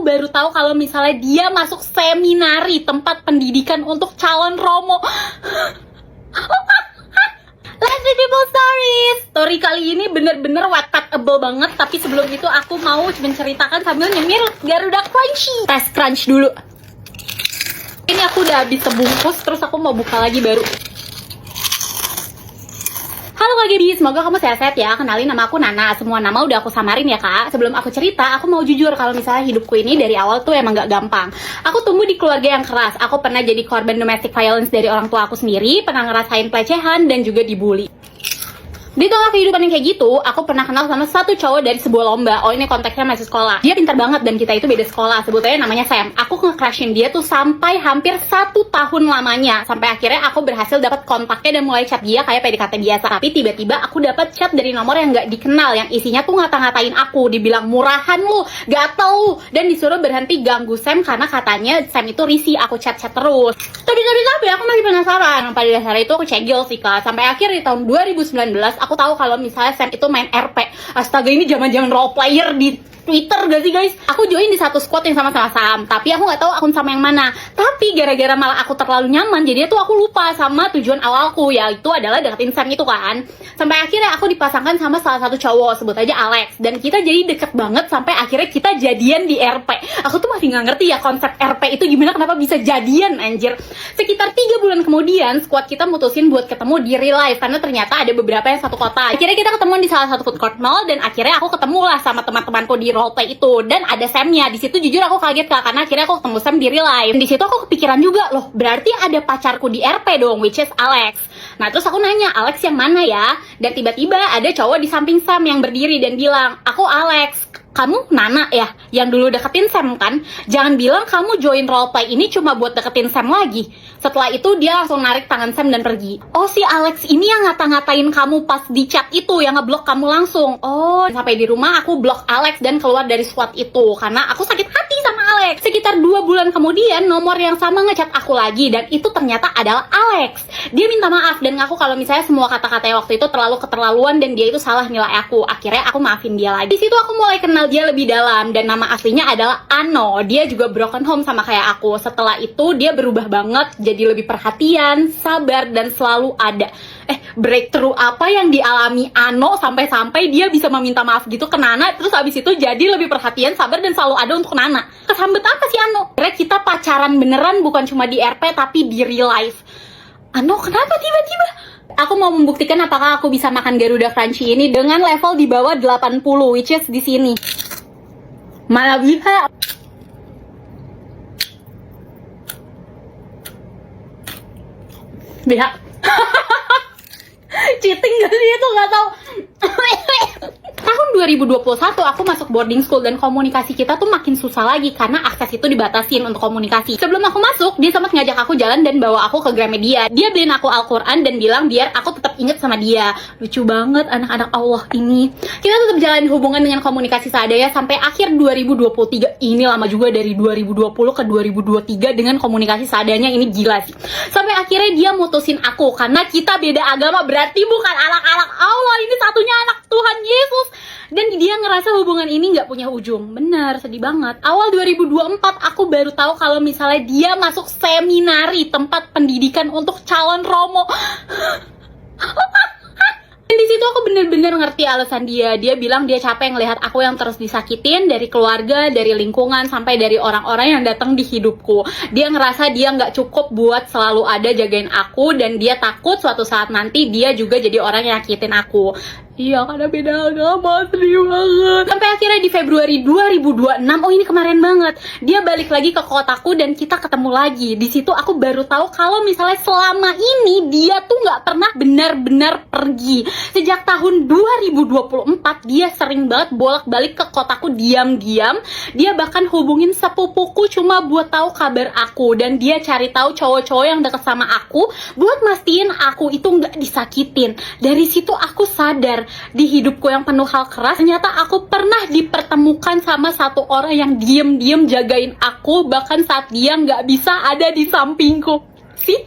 baru tahu kalau misalnya dia masuk seminari, tempat pendidikan untuk calon romo. Let's read people stories. Story kali ini bener-bener Wattpad-able banget. Tapi sebelum itu aku mau menceritakan sambil nyemir Garuda Crunchy. Tes crunch dulu. Ini aku udah habis sebungkus, terus aku mau buka lagi baru. Halo Kak Gaby, semoga kamu sehat-sehat ya. Kenalin, nama aku Nana. Semua nama udah aku samarin ya Kak. Sebelum aku cerita, aku mau jujur kalau misalnya hidupku ini dari awal tuh emang gak gampang. Aku tumbuh di keluarga yang keras. Aku pernah jadi korban domestic violence dari orang tua aku sendiri, pernah ngerasain pelecehan dan juga dibully. Di tengah kehidupan yang kayak gitu, aku pernah kenal sama satu cowok dari sebuah lomba. Oh, ini konteksnya masih sekolah. Dia pintar banget dan kita itu beda sekolah. Sebutnya namanya Sam. Aku nge-crushin dia tuh sampai hampir 1 tahun lamanya. Sampai akhirnya aku berhasil dapat kontaknya dan mulai chat dia kayak PDKT biasa. Tapi tiba-tiba aku dapat chat dari nomor yang gak dikenal, yang isinya tuh ngata-ngatain aku. Dibilang murahan lu, gatel lu, dan disuruh berhenti ganggu Sam karena katanya Sam itu risih aku chat-chat terus. Tapi aku masih penasaran. Pada dasarnya itu aku cegil sih Kak. Sampai akhir di tahun 2019 aku tahu kalau misalnya Sam itu main RP. Astaga, ini zaman-zaman role player di Twitter gak sih guys? Aku join di satu squad yang sama-sama Sam, tapi aku gak tahu akun sama yang mana. Tapi gara-gara malah aku terlalu nyaman, jadinya tuh aku lupa sama tujuan awalku, yaitu adalah deketin Sam itu kan. Sampai akhirnya aku dipasangkan sama salah satu cowok, sebut aja Alex. Dan kita jadi deket banget sampai akhirnya kita jadian di RP. Aku tuh masih gak ngerti ya konsep RP itu gimana, kenapa bisa jadian anjir. Sekitar 3 bulan kemudian, squad kita mutusin buat ketemu di real life, karena ternyata ada beberapa yang satu kota. Akhirnya kita ketemu di salah satu food court mall, dan akhirnya aku ketemu lah sama teman-temanku di roleplay itu, dan ada Samnya. Di situ jujur aku kaget Kak, karena akhirnya aku ketemu Sam di real life. Di situ aku kepikiran juga, loh berarti ada pacarku di RP dong, which is Alex. Nah terus aku nanya, Alex yang mana ya? Dan tiba-tiba ada cowok di samping Sam yang berdiri dan bilang, aku Alex. Kamu Nana ya, yang dulu deketin Sam kan? Jangan bilang kamu join roleplay ini cuma buat deketin Sam lagi. Setelah itu dia langsung narik tangan Sam dan pergi. Oh, si Alex ini yang ngata-ngatain kamu pas di chat itu, yang ngeblok kamu langsung. Oh, sampai di rumah aku blok Alex dan keluar dari squad itu karena aku sakit hati sama Alex. Sekitar 2 bulan kemudian nomor yang sama ngechat aku lagi, dan itu ternyata adalah Alex. Dia minta maaf dan ngaku kalau misalnya semua kata-katanya waktu itu terlalu keterlaluan dan dia itu salah nilai aku. Akhirnya aku maafin dia lagi. Di situ aku mulai kenal dia lebih dalam, dan nama aslinya adalah Ano. Dia juga broken home sama kayak aku. Setelah itu dia berubah banget, jadi lebih perhatian, sabar, dan selalu ada. Breakthrough apa yang dialami Ano sampai-sampai dia bisa meminta maaf gitu ke Nana, terus habis itu jadi lebih perhatian, sabar, dan selalu ada untuk Nana. Kesambet apa sih Ano? Kira kita pacaran beneran, bukan cuma di RP tapi di real life. Ano kenapa tiba-tiba? Aku mau membuktikan apakah aku bisa makan Garuda Crunchy ini dengan level di bawah 80, which is di sini. Mana bisa? Bisa. Cheating gak sih itu, gak tau. Tahun 2021 aku masuk boarding school dan komunikasi kita tuh makin susah lagi karena akses itu dibatasin untuk komunikasi. Sebelum aku masuk, dia sempat ngajak aku jalan dan bawa aku ke Gramedia. Dia beliin aku Al-Quran dan bilang biar aku tetap inget sama dia. Lucu banget anak-anak Allah ini. Kita tetap jalanin hubungan dengan komunikasi seadanya sampai akhir 2023. Ini lama juga, dari 2020 ke 2023 dengan komunikasi seadanya, ini gila sih. Sampai akhirnya dia mutusin aku karena kita beda agama, berarti bukan anak-anak Allah, ini satunya anak Tuhan Yesus. Dan dia ngerasa hubungan ini gak punya ujung. Bener, sedih banget. Awal 2024 aku baru tahu kalau misalnya dia masuk seminari, tempat pendidikan untuk calon romo. Dan di situ aku bener-bener ngerti alasan dia. Dia bilang dia capek ngelihat aku yang terus disakitin dari keluarga, dari lingkungan, sampai dari orang-orang yang datang di hidupku. Dia ngerasa dia nggak cukup buat selalu ada jagain aku, dan dia takut suatu saat nanti dia juga jadi orang yang nyakitin aku. Iya, karena beda agama, sedih banget. Sampai akhirnya di Februari 2026, oh ini kemarin banget, dia balik lagi ke kotaku dan kita ketemu lagi. Di situ aku baru tahu kalau misalnya selama ini dia tuh nggak pernah benar-benar pergi. Sejak tahun 2024 dia sering banget bolak-balik ke kotaku diam-diam. Dia bahkan hubungin sepupuku cuma buat tahu kabar aku, dan dia cari tahu cowok-cowok yang deket sama aku buat mastiin aku itu nggak disakitin. Dari situ aku sadar, di hidupku yang penuh hal keras, ternyata aku pernah dipertemukan sama satu orang yang diem-diem jagain aku bahkan saat dia nggak bisa ada di sampingku. Sih,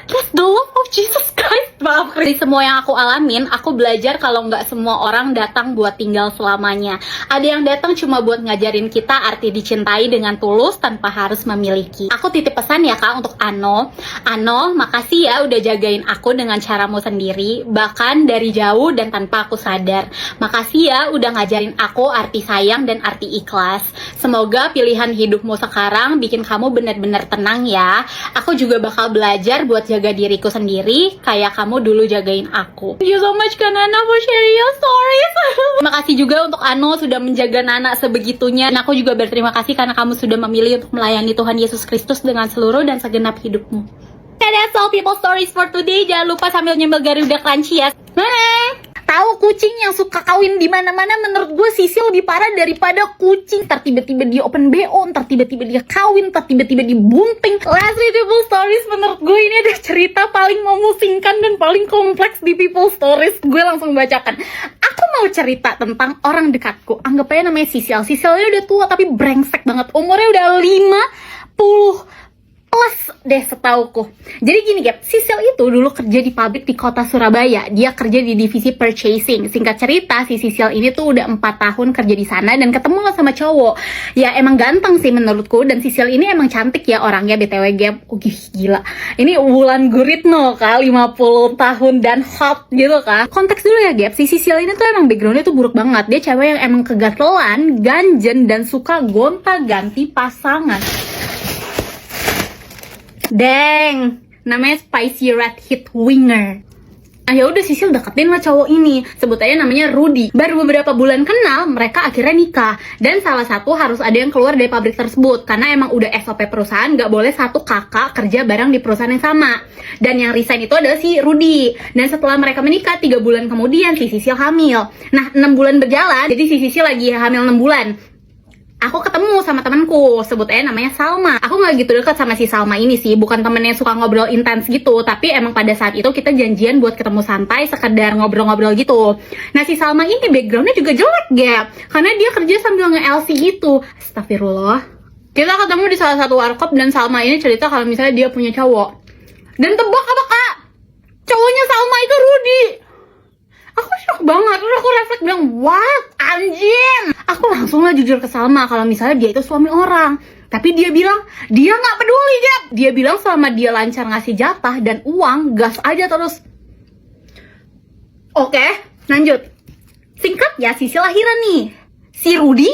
Trust the love of Jesus Christ. Maaf, dari semua yang aku alamin, aku belajar kalau nggak semua orang datang buat tinggal selamanya. Ada yang datang cuma buat ngajarin kita arti dicintai dengan tulus tanpa harus memiliki. Aku titip pesan ya kak untuk Ano. Ano, makasih ya udah jagain aku dengan caramu sendiri, bahkan dari jauh dan tanpa aku sadar. Makasih ya udah ngajarin aku arti sayang dan arti ikhlas. Semoga pilihan hidupmu sekarang bikin kamu benar-benar tenang ya. Aku juga bakal belajar buat jaga diriku sendiri kayak kamu dulu jagain aku. Thank you so much Kak Nana for sharing your stories. Makasih juga untuk Ano sudah menjaga Nana sebegitunya. Dan aku juga berterima kasih karena kamu sudah memilih untuk melayani Tuhan Yesus Kristus dengan seluruh dan segenap hidupmu. That's all people stories for today. Jangan lupa sambil nyembel Garuda Crunchy ya. Tahu kucing yang suka kawin di mana-mana, menurut gue Sisi lebih parah daripada kucing. Ntar tiba-tiba dia open BO, ntar tiba-tiba dia kawin, ntar tiba-tiba dibunting. Last People Stories menurut gue ini ada cerita paling memusingkan dan paling kompleks di People Stories. Gue langsung bacakan. Aku mau cerita tentang orang dekatku. Anggap aja namanya Sisil. Sisilnya udah tua tapi brengsek banget. Umurnya udah 50 plus deh setauku. Jadi gini Gap, Sisil itu dulu kerja di pabrik di kota Surabaya. Dia kerja di divisi purchasing. Singkat cerita, si Sisil ini tuh udah 4 tahun kerja di sana dan ketemu sama cowok. Ya emang ganteng sih menurutku, dan Sisil ini emang cantik ya orangnya BTW Gap. Gila. Ini Wulan Guritno kak, 50 tahun dan hot gitu kan. Konteks dulu ya Gap, si Sisil ini tuh emang backgroundnya tuh buruk banget. Dia cewek yang emang kegatelan, ganjen, dan suka gonta-ganti pasangan. Deng, namanya Spicy Red Heat Winger. Ah ya udah Sisil deketin lah cowok ini, sebut aja namanya Rudy. Baru beberapa bulan kenal, mereka akhirnya nikah. Dan salah satu harus ada yang keluar dari pabrik tersebut, karena emang udah SOP perusahaan gak boleh satu kakak kerja bareng di perusahaan yang sama. Dan yang resign itu adalah si Rudy. Dan setelah mereka menikah, 3 bulan kemudian si Sisil hamil. Nah 6 bulan berjalan, jadi si Sisil lagi hamil 6 bulan. Aku ketemu sama temanku, sebut aja namanya Salma. Aku gak gitu dekat sama si Salma ini sih, bukan temen yang suka ngobrol intens gitu, tapi emang pada saat itu kita janjian buat ketemu santai, sekedar ngobrol-ngobrol gitu. Nah si Salma ini backgroundnya juga jelek Gap, karena dia kerja sambil nge-LC gitu. Astagfirullah. Kita ketemu di salah satu warkop dan Salma ini cerita kalau misalnya dia punya cowok. Dan tebak apa kak? Cowoknya Salma itu Rudy. Aku shock banget, terus aku refleks bilang, what? Anjing! Aku langsung lah jujur ke Salma kalau misalnya dia itu suami orang. Tapi dia bilang, dia gak peduli, Gap. Dia bilang selama dia lancar ngasih jatah dan uang, gas aja terus. Oke, lanjut. Singkat ya, Sisi lahiran nih. Si Rudy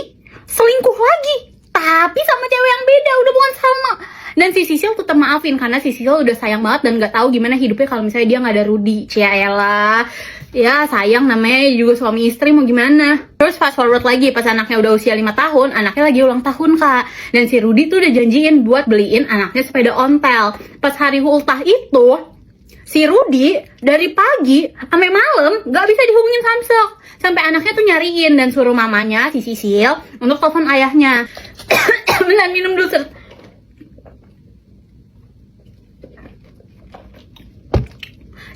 selingkuh lagi. Tapi sama cewek yang beda, udah bukan Salma. Dan si Sisil tetap maafin karena si Sisil udah sayang banget dan gak tahu gimana hidupnya kalau misalnya dia gak ada Rudy. Cialah. Ya sayang namanya juga suami istri mau gimana. Terus fast forward lagi pas anaknya udah usia 5 tahun, anaknya lagi ulang tahun kak. Dan si Rudy tuh udah janjiin buat beliin anaknya sepeda ontel. Pas hari ultah itu, si Rudy dari pagi sampai malam gak bisa dihubungin Samsung. Sampai anaknya tuh nyariin dan suruh mamanya si Sisil untuk telepon ayahnya. Bentar minum dulu set.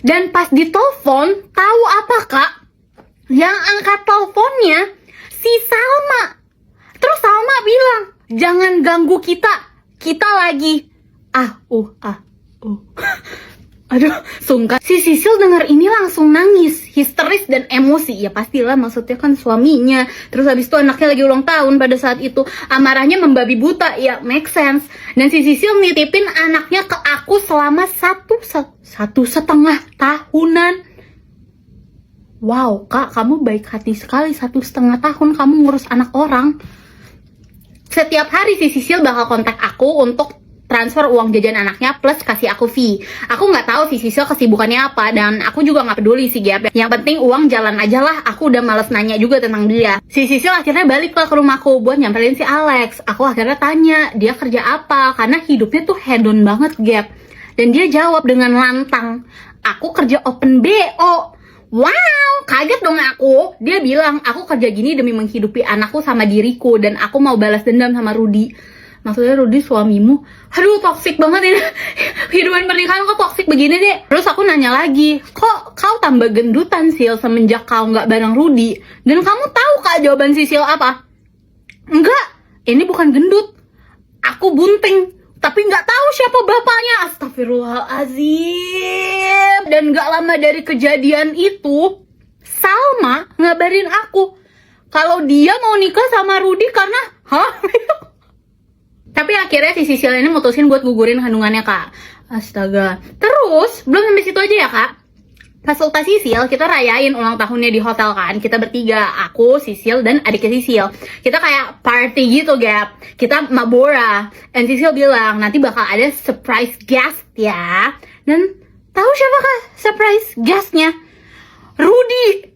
Dan pas ditelepon, tahu apa kak? Yang angkat teleponnya si Salma. Terus Salma bilang, jangan ganggu kita lagi Aduh, sungkan. Si Sisil dengar ini langsung nangis, histeris dan emosi. Ya pastilah, maksudnya kan suaminya. Terus habis itu anaknya lagi ulang tahun pada saat itu. Amarahnya membabi buta, ya make sense. Dan si Sisil nitipin anaknya ke aku selama satu setengah tahunan. Wow, kak, kamu baik hati sekali. 1,5 tahun kamu ngurus anak orang. Setiap hari si Sisil bakal kontak aku untuk transfer uang jajan anaknya plus kasih aku fee. Aku nggak tahu si Sisil kesibukannya apa dan aku juga nggak peduli sih Gap. Yang penting uang jalan aja lah. Aku udah males nanya juga tentang dia. Si Sisil akhirnya balik lah ke rumahku buat nyamperin si Alex. Aku akhirnya tanya dia kerja apa karena hidupnya tuh hedon banget Gap. Dan dia jawab dengan lantang, aku kerja open BO. Wow, kaget dong aku. Dia bilang aku kerja gini demi menghidupi anakku sama diriku dan aku mau balas dendam sama Rudy. Maksudnya Rudy suamimu. Aduh toksik banget ini. Hidupan pernikahan kok toksik begini deh. Terus aku nanya lagi, kok kau tambah gendutan Sil semenjak kau nggak bareng Rudy? Dan kamu tahu kak jawaban si Sil apa? Enggak, ini bukan gendut. Aku bunting. tapi nggak tahu siapa bapaknya. Astagfirullahalazim. Dan nggak lama dari kejadian itu, Salma ngabarin aku kalau dia mau nikah sama Rudy karena hamil. Tapi akhirnya si Sisil ini mutusin buat gugurin kandungannya, Kak. Astaga. Terus, belum sampai situ aja ya, Kak. Pas ultah Sisil, kita rayain ulang tahunnya di hotel kan. Kita bertiga, aku, Sisil, dan adiknya Sisil. Kita kayak party gitu, Gap. Kita mabora. And Sisil bilang, nanti bakal ada surprise guest ya. Dan tahu siapa, Kak, surprise guestnya? Rudy.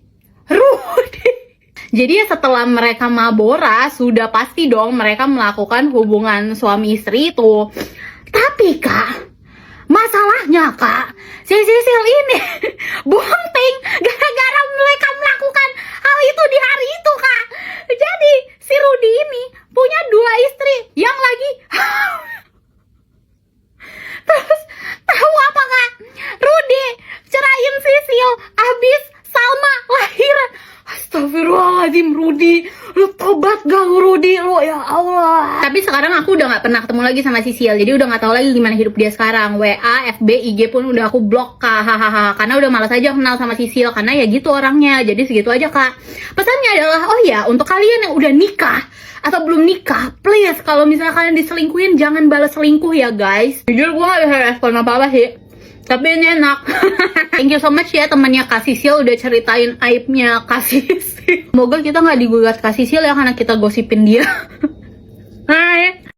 Jadi setelah mereka mabora, sudah pasti dong mereka melakukan hubungan suami istri itu. Tapi Kak, masalahnya Kak, si Sisil ini bunting gara-gara mereka melakukan hal itu di hari itu, Kak. Jadi si Rudy ini punya 2 istri yang lagi terus tahu apa, Kak? Rudy cerain Sisil abis Salma lahiran. Astagfirullahaladzim, Rudy, lu tobat gak lu, Rudy, lu, ya Allah. Tapi sekarang aku udah gak pernah ketemu lagi sama Sisil, jadi udah gak tahu lagi gimana hidup dia sekarang. WA, FB, IG pun udah aku blok, Kak, hahaha. Karena udah malas aja kenal sama Sisil, karena ya gitu orangnya. Jadi segitu aja, Kak. Pesannya adalah, oh ya, untuk kalian yang udah nikah atau belum nikah, please, kalau misalnya kalian diselingkuhin, jangan balas selingkuh ya, guys. Jujur gue gak bisa respon apa-apa sih, tapi ini enak. Thank you so much ya temannya Kak Sisil udah ceritain aibnya Kak Sisil. Semoga kita nggak digugat Kak Sisil ya karena kita gosipin dia. Hai.